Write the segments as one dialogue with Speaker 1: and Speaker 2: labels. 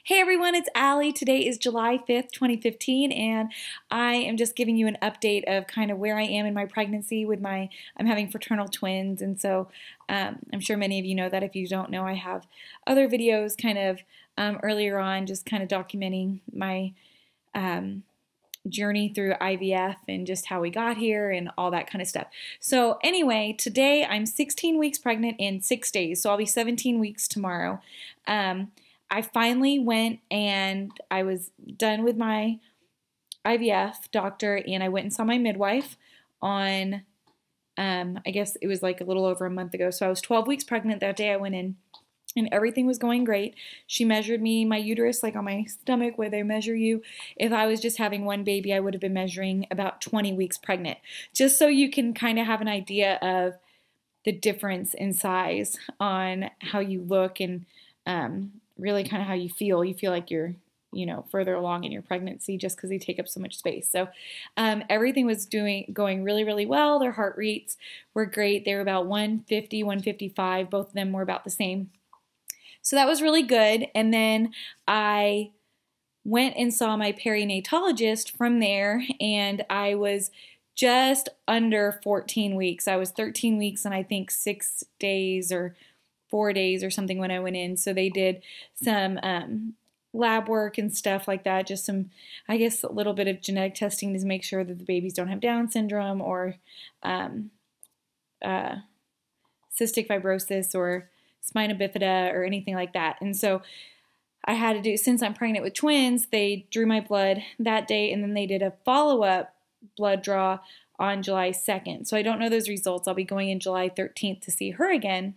Speaker 1: Hey everyone, it's Allie. Today is July 5th, 2015, and I am just giving you an update of kind of where I am in my pregnancy I'm having fraternal twins, and so I'm sure many of you know that. If you don't know, I have other videos kind of earlier on just kind of documenting my journey through IVF and just how we got here and all that kind of stuff. So anyway, today I'm 16 weeks pregnant in 6 days, so I'll be 17 weeks tomorrow. I finally went and I was done with my IVF doctor, and I went and saw my midwife on, I guess it was like a little over a month ago. So I was 12 weeks pregnant that day I went in, and everything was going great. She measured me, my uterus, like on my stomach where they measure you. If I was just having one baby, I would have been measuring about 20 weeks pregnant, just so you can kind of have an idea of the difference in size on how you look and really kind of how you feel. You feel like you're, further along in your pregnancy just because they take up so much space. So everything was going really, really well. Their heart rates were great. They were about 150, 155. Both of them were about the same. So that was really good. And then I went and saw my perinatologist from there, and I was just under 14 weeks. I was 13 weeks and I think 6 days or 4 days or something when I went in. So they did some lab work and stuff like that. Just some, I guess, a little bit of genetic testing to make sure that the babies don't have Down syndrome or cystic fibrosis or spina bifida or anything like that. And so I had to do, since I'm pregnant with twins, they drew my blood that day, and then they did a follow-up blood draw on July 2nd. So I don't know those results. I'll be going in July 13th to see her again.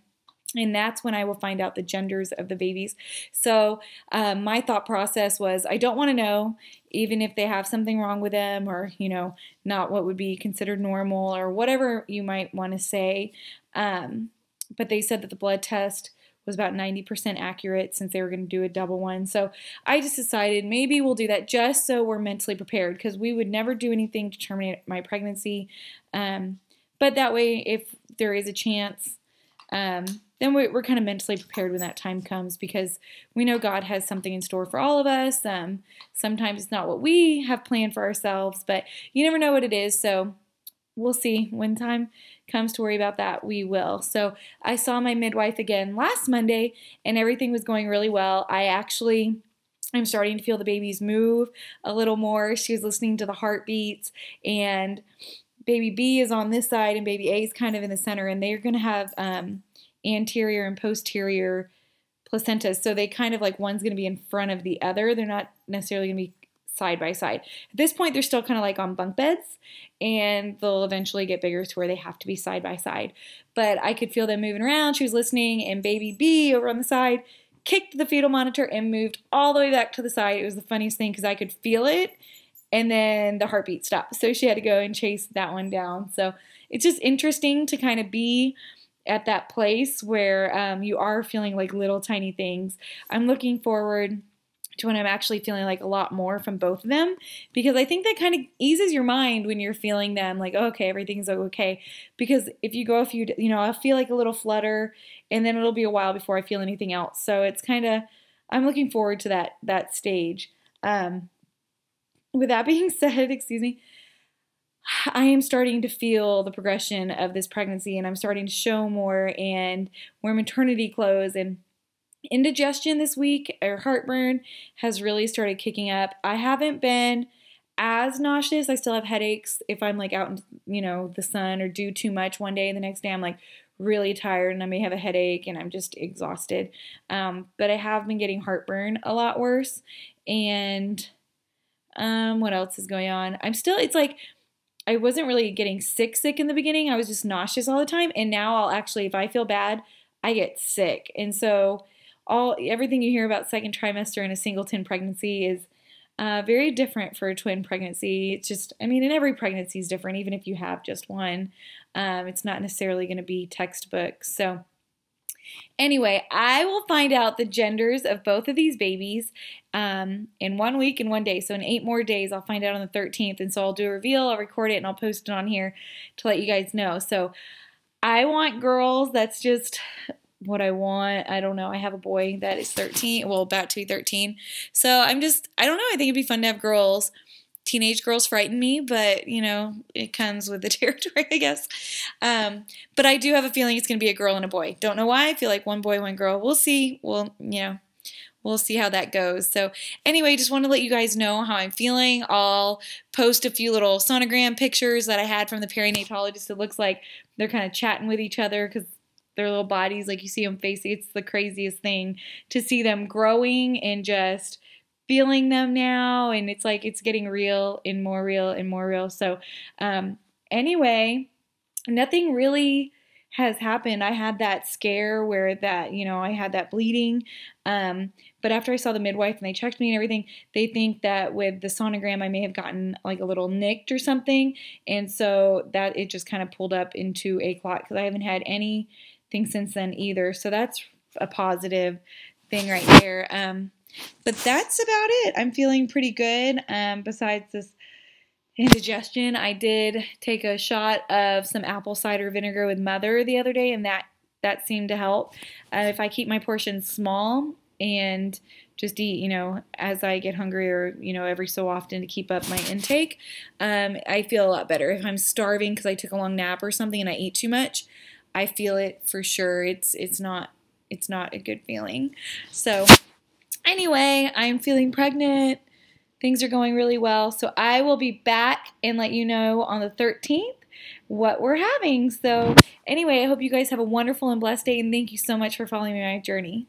Speaker 1: And that's when I will find out the genders of the babies. So my thought process was, I don't want to know, even if they have something wrong with them or, not what would be considered normal or whatever you might want to say. But they said that the blood test was about 90% accurate since they were going to do a double one. So I just decided maybe we'll do that just so we're mentally prepared, because we would never do anything to terminate my pregnancy. But that way, if there is a chance, then we're kind of mentally prepared when that time comes, because we know God has something in store for all of us. Sometimes it's not what we have planned for ourselves, but you never know what it is. So we'll see. When time comes to worry about that, we will. So I saw my midwife again last Monday, and everything was going really well. I'm starting to feel the babies move a little more. She was listening to the heartbeats, and baby B is on this side and baby A is kind of in the center, and they're going to have anterior and posterior placentas. So they kind of like, one's going to be in front of the other. They're not necessarily going to be side by side. At this point, they're still kind of like on bunk beds, and they'll eventually get bigger to where they have to be side by side. But I could feel them moving around. She was listening, and baby B over on the side kicked the fetal monitor and moved all the way back to the side. It was the funniest thing because I could feel it, and then the heartbeat stopped. So she had to go and chase that one down. So it's just interesting to kind of be at that place where you are feeling like little tiny things. I'm looking forward to when I'm actually feeling like a lot more from both of them, because I think that kind of eases your mind when you're feeling them like, oh, okay, everything's okay. Because if you go a few, I'll feel like a little flutter, and then it'll be a while before I feel anything else. So it's kind of, I'm looking forward to that stage. With that being said, excuse me, I am starting to feel the progression of this pregnancy, and I'm starting to show more and wear maternity clothes, and indigestion this week, or heartburn, has really started kicking up. I haven't been as nauseous. I still have headaches if I'm like out in the sun or do too much one day, and the next day I'm like really tired and I may have a headache and I'm just exhausted. But I have been getting heartburn a lot worse. And what else is going on? It's like I wasn't really getting sick in the beginning. I was just nauseous all the time. And now I'll actually, if I feel bad, I get sick. And so everything you hear about second trimester in a singleton pregnancy is very different for a twin pregnancy. It's just, and every pregnancy is different, even if you have just one. It's not necessarily going to be textbook. So anyway, I will find out the genders of both of these babies in 1 week and 1 day. So in 8 more days, I'll find out on the 13th. And so I'll do a reveal, I'll record it, and I'll post it on here to let you guys know. So I want girls. That's just what I want. I don't know. I have a boy that is 13, well, about to be 13. So I don't know. I think it'd be fun to have girls. Teenage girls frighten me, but you know, it comes with the territory, I guess. But I do have a feeling it's going to be a girl and a boy. Don't know why. I feel like one boy, one girl. We'll see. We'll see how that goes. So anyway, just want to let you guys know how I'm feeling. I'll post a few little sonogram pictures that I had from the perinatologist. It looks like they're kind of chatting with each other because their little bodies, like you see them facing. It's the craziest thing to see them growing and just feeling them now. And it's like it's getting real and more real and more real. So anyway, nothing really has happened. I had that scare where that, I had that bleeding. But after I saw the midwife and they checked me and everything, they think that with the sonogram I may have gotten like a little nicked or something. And so that it just kind of pulled up into a clot because I haven't had anything since then either. So that's a positive thing right there. But that's about it. I'm feeling pretty good. Besides this indigestion, I did take a shot of some apple cider vinegar with Mother the other day, and that seemed to help. If I keep my portions small and just eat, as I get hungry or, every so often to keep up my intake, I feel a lot better. If I'm starving because I took a long nap or something and I eat too much, I feel it for sure. It's not a good feeling. So anyway, I'm feeling pregnant. Things are going really well. So I will be back and let you know on the 13th what we're having. So anyway, I hope you guys have a wonderful and blessed day, and thank you so much for following me on my journey.